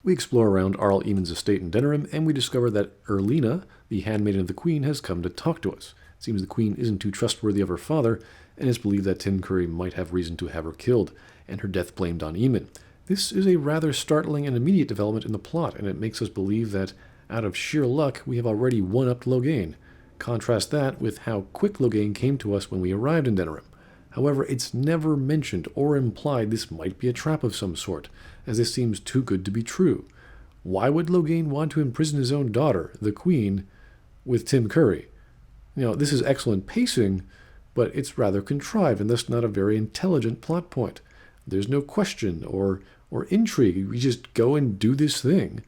We explore around Arl Eamon's estate in Denerim, and we discover that Erlina, the handmaiden of the Queen, has come to talk to us. It seems the Queen isn't too trustworthy of her father, and it's believed that Tim Curry might have reason to have her killed, and her death blamed on Eamon. This is a rather startling and immediate development in the plot, and it makes us believe that, out of sheer luck, we have already one-upped Loghain. Contrast that with how quick Loghain came to us when we arrived in Denerim. However, it's never mentioned or implied this might be a trap of some sort, as this seems too good to be true. Why would Loghain want to imprison his own daughter, the Queen, with Tim Curry? This is excellent pacing, but it's rather contrived and thus not a very intelligent plot point. There's no question or intrigue. We just go and do this thing,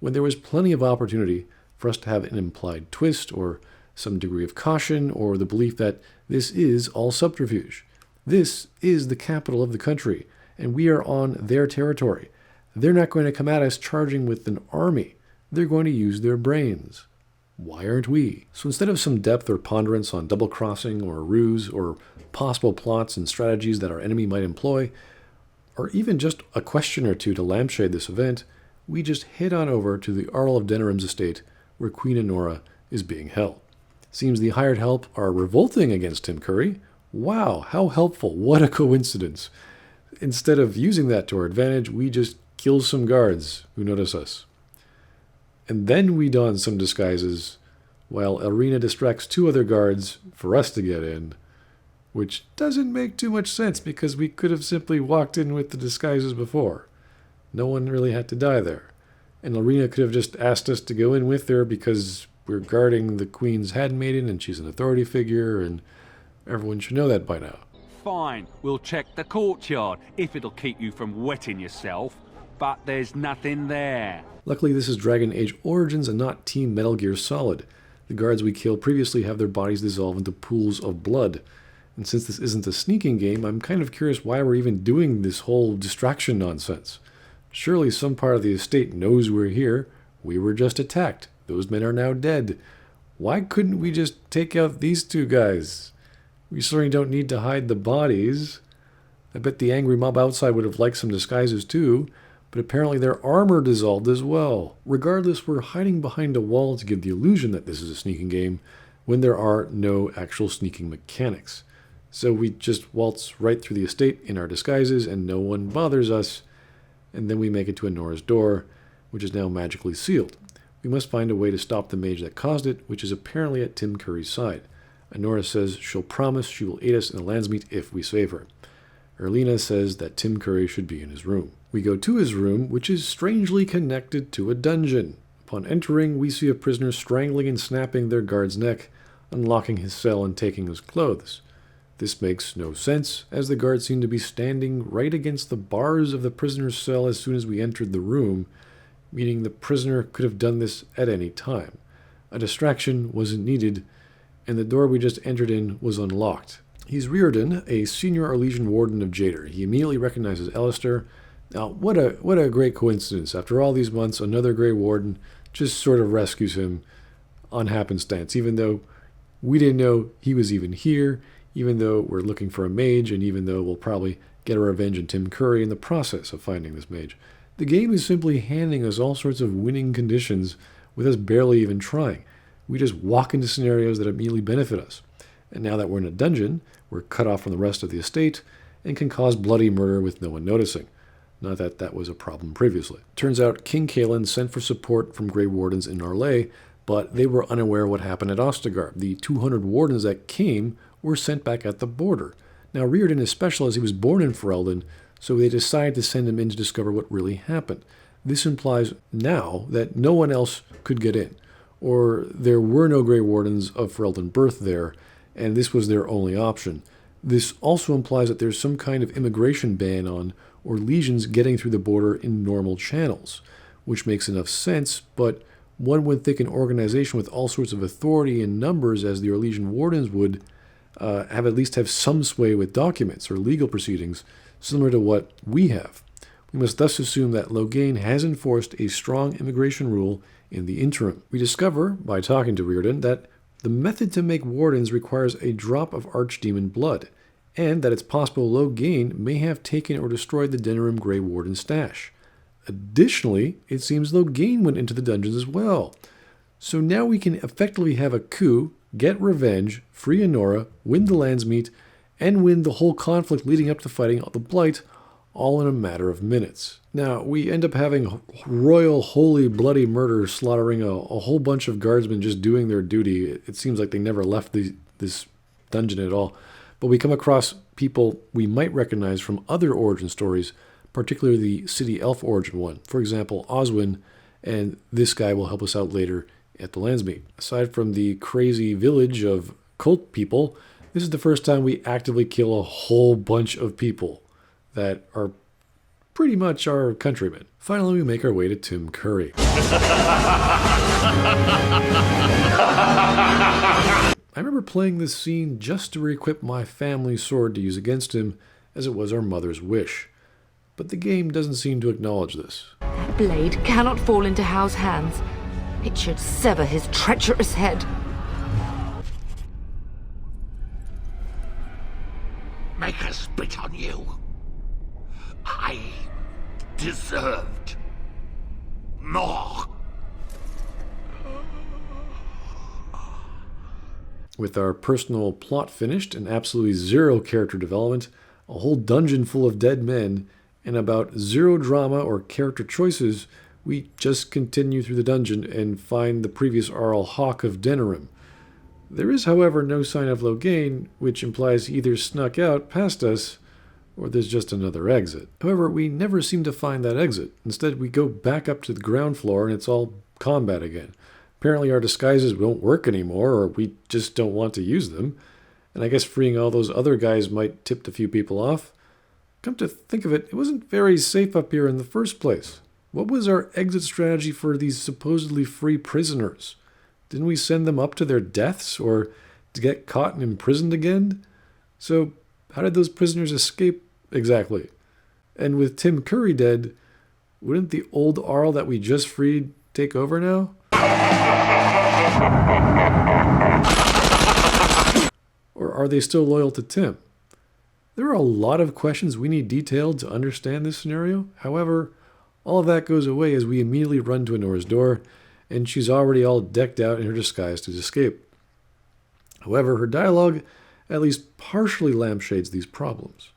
when there was plenty of opportunity for us to have an implied twist or some degree of caution or the belief that this is all subterfuge. This is the capital of the country, and we are on their territory. They're not going to come at us charging with an army. They're going to use their brains. Why aren't we? So instead of some depth or ponderance on double-crossing or ruse or possible plots and strategies that our enemy might employ, or even just a question or two to lampshade this event, we just head on over to the Earl of Denerim's estate where Queen Anora is being held. Seems the hired help are revolting against Tim Curry. Wow, how helpful. What a coincidence. Instead of using that to our advantage, we just kill some guards who notice us. And then we don some disguises while Elrina distracts 2 other guards for us to get in, which doesn't make too much sense because we could have simply walked in with the disguises before. No one really had to die there. And Elrina could have just asked us to go in with her because we're guarding the Queen's handmaiden and she's an authority figure, and everyone should know that by now. Fine, we'll check the courtyard, if it'll keep you from wetting yourself, but there's nothing there. Luckily, this is Dragon Age Origins and not Team Metal Gear Solid. The guards we killed previously have their bodies dissolve into pools of blood. And since this isn't a sneaking game, I'm kind of curious why we're even doing this whole distraction nonsense. Surely some part of the estate knows we're here. We were just attacked. Those men are now dead. Why couldn't we just take out these 2 guys? We certainly don't need to hide the bodies. I bet the angry mob outside would have liked some disguises too, but apparently their armor dissolved as well. Regardless, we're hiding behind a wall to give the illusion that this is a sneaking game when there are no actual sneaking mechanics. So we just waltz right through the estate in our disguises and no one bothers us, and then we make it to Anora's door, which is now magically sealed. We must find a way to stop the mage that caused it, which is apparently at Tim Curry's side. Anora says she'll promise she will aid us in the Landsmeet if we save her. Erlina says that Tim Curry should be in his room. We go to his room, which is strangely connected to a dungeon. Upon entering, we see a prisoner strangling and snapping their guard's neck, unlocking his cell and taking his clothes. This makes no sense, as the guards seem to be standing right against the bars of the prisoner's cell as soon as we entered the room, meaning the prisoner could have done this at any time. A distraction wasn't needed, and the door we just entered in was unlocked. He's Riordan, a senior Arlesian warden of Jader. He immediately recognizes Alistair. Now, what a great coincidence. After all these months, another Grey Warden just sort of rescues him on happenstance, even though we didn't know he was even here, even though we're looking for a mage, and even though we'll probably get our revenge on Tim Curry in the process of finding this mage. The game is simply handing us all sorts of winning conditions with us barely even trying. We just walk into scenarios that immediately benefit us. And now that we're in a dungeon, we're cut off from the rest of the estate and can cause bloody murder with no one noticing. Not that that was a problem previously. Turns out King Kaelin sent for support from Grey Wardens in Narlé, but they were unaware of what happened at Ostagar. The 200 wardens that came were sent back at the border. Now, Riordan is special as he was born in Ferelden, so they decided to send him in to discover what really happened. This implies now that no one else could get in, or there were no Grey Wardens of Ferelden birth there, and this was their only option. This also implies that there's some kind of immigration ban on, or legions getting through the border in normal channels, which makes enough sense, but one would think an organization with all sorts of authority and numbers as the Arlesian Wardens would have at least have some sway with documents or legal proceedings similar to what we have. We must thus assume that Loghain has enforced a strong immigration rule in the interim. We discover, by talking to Riordan, that the method to make wardens requires a drop of archdemon blood, and that it's possible Loghain may have taken or destroyed the Denerim Grey Warden stash. Additionally, it seems Loghain went into the dungeons as well. So now we can effectively have a coup, get revenge, free Anora, win the Landsmeet, and win the whole conflict leading up to fighting the Blight, all in a matter of minutes. Now, we end up having royal, holy, bloody murder slaughtering a whole bunch of guardsmen just doing their duty. It seems like they never left this dungeon at all. But we come across people we might recognize from other origin stories, particularly the City Elf origin one. For example, Oswin, and this guy will help us out later at the Landsmeet. Aside from the crazy village of cult people, this is the first time we actively kill a whole bunch of people that are pretty much our countrymen. Finally, we make our way to Tim Curry. I remember playing this scene just to re-equip my family sword to use against him, as it was our mother's wish. But the game doesn't seem to acknowledge this. That blade cannot fall into Howe's hands. It should sever his treacherous head. Make us spit on you. I deserved more. With our personal plot finished and absolutely zero character development, a whole dungeon full of dead men, and about zero drama or character choices, we just continue through the dungeon and find the previous Arl Hawk of Denerim. There is, however, no sign of Loghain, which implies he either snuck out past us, or there's just another exit. However, we never seem to find that exit. Instead, we go back up to the ground floor and it's all combat again. Apparently our disguises won't work anymore, or we just don't want to use them. And I guess freeing all those other guys might tip a few people off. Come to think of it, it wasn't very safe up here in the first place. What was our exit strategy for these supposedly free prisoners? Didn't we send them up to their deaths, or to get caught and imprisoned again? So, how did those prisoners escape exactly? And with Tim Curry dead, wouldn't the old Arl that we just freed take over now? Or are they still loyal to Tim? There are a lot of questions we need detailed to understand this scenario. However, all of that goes away as we immediately run to Anora's door, and she's already all decked out in her disguise to escape. However, her dialogue at least partially lampshades these problems.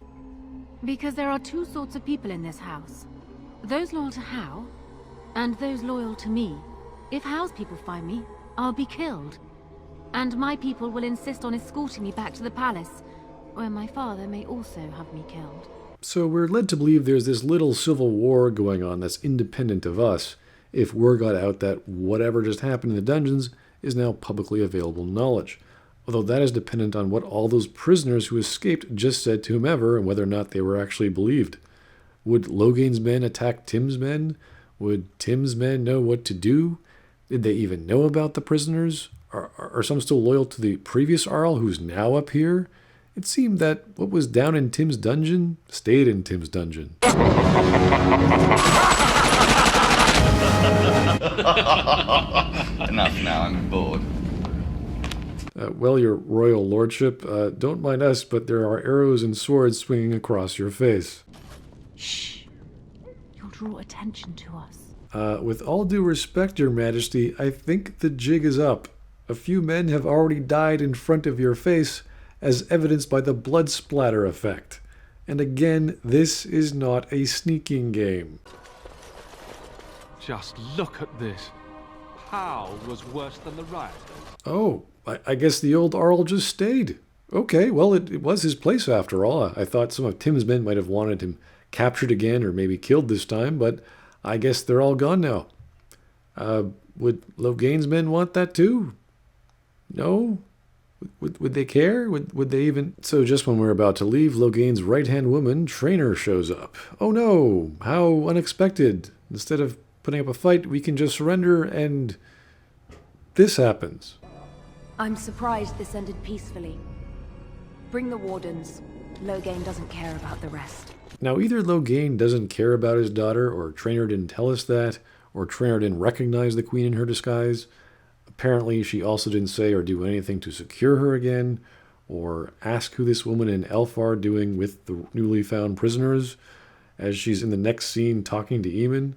Because there are two sorts of people in this house. Those loyal to Howe, and those loyal to me. If Howe's people find me, I'll be killed. And my people will insist on escorting me back to the palace, where my father may also have me killed. So we're led to believe there's this little civil war going on that's independent of us, if word got out that whatever just happened in the dungeons is now publicly available knowledge. Although that is dependent on what all those prisoners who escaped just said to whomever and whether or not they were actually believed. Would Loghain's men attack Tim's men? Would Tim's men know what to do? Did they even know about the prisoners? Are some still loyal to the previous Arl who's now up here? It seemed that what was down in Tim's dungeon stayed in Tim's dungeon. Enough now, I'm bored. Well, your royal lordship, don't mind us, but there are arrows and swords swinging across your face. Shh. You'll draw attention to us. With all due respect, your majesty, I think the jig is up. A few men have already died in front of your face, as evidenced by the blood splatter effect. And again, this is not a sneaking game. Just look at this. How was worse than the rioters? Oh, I guess the old Arl just stayed. Okay, well, it was his place after all. I thought some of Tim's men might have wanted him captured again or maybe killed this time, but I guess they're all gone now. Would Loghain's men want that too? No? Would they care? Would they even... So just when we're about to leave, Loghain's right-hand woman, Traynor, shows up. Oh no, how unexpected. Instead of putting up a fight, we can just surrender and... this happens. I'm surprised this ended peacefully. Bring the wardens. Loghain doesn't care about the rest. Now, either Loghain doesn't care about his daughter, or Traynor didn't tell us that, or Traynor didn't recognize the queen in her disguise. Apparently, she also didn't say or do anything to secure her again, or ask who this woman and Elf are doing with the newly found prisoners, as she's in the next scene talking to Eamon.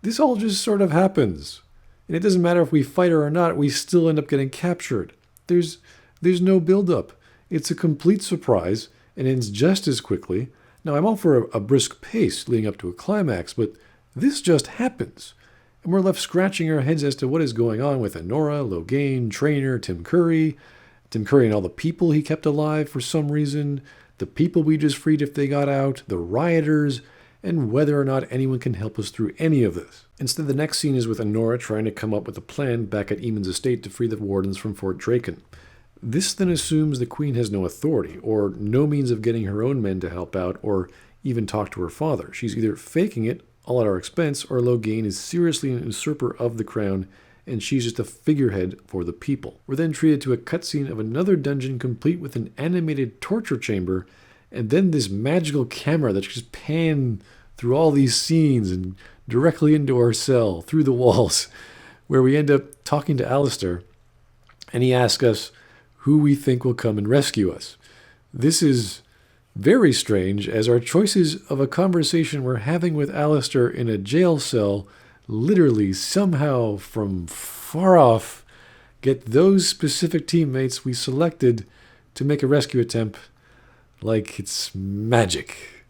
This all just sort of happens. And it doesn't matter if we fight her or not, we still end up getting captured. There's no build-up. It's a complete surprise and ends just as quickly. Now, I'm all for a brisk pace leading up to a climax, but this just happens. And we're left scratching our heads as to what is going on with Anora, Loghain, Traynor, Tim Curry and all the people he kept alive for some reason, the people we just freed if they got out, the rioters, and whether or not anyone can help us through any of this. Instead, the next scene is with Anora trying to come up with a plan back at Eamon's estate to free the wardens from Fort Dracon. This then assumes the Queen has no authority, or no means of getting her own men to help out, or even talk to her father. She's either faking it, all at our expense, or Loghain is seriously an usurper of the crown, and she's just a figurehead for the people. We're then treated to a cutscene of another dungeon complete with an animated torture chamber, and then this magical camera that just pan through all these scenes and directly into our cell, through the walls, where we end up talking to Alistair, and he asks us who we think will come and rescue us. This is very strange, as our choices of a conversation we're having with Alistair in a jail cell literally somehow from far off get those specific teammates we selected to make a rescue attempt like it's magic.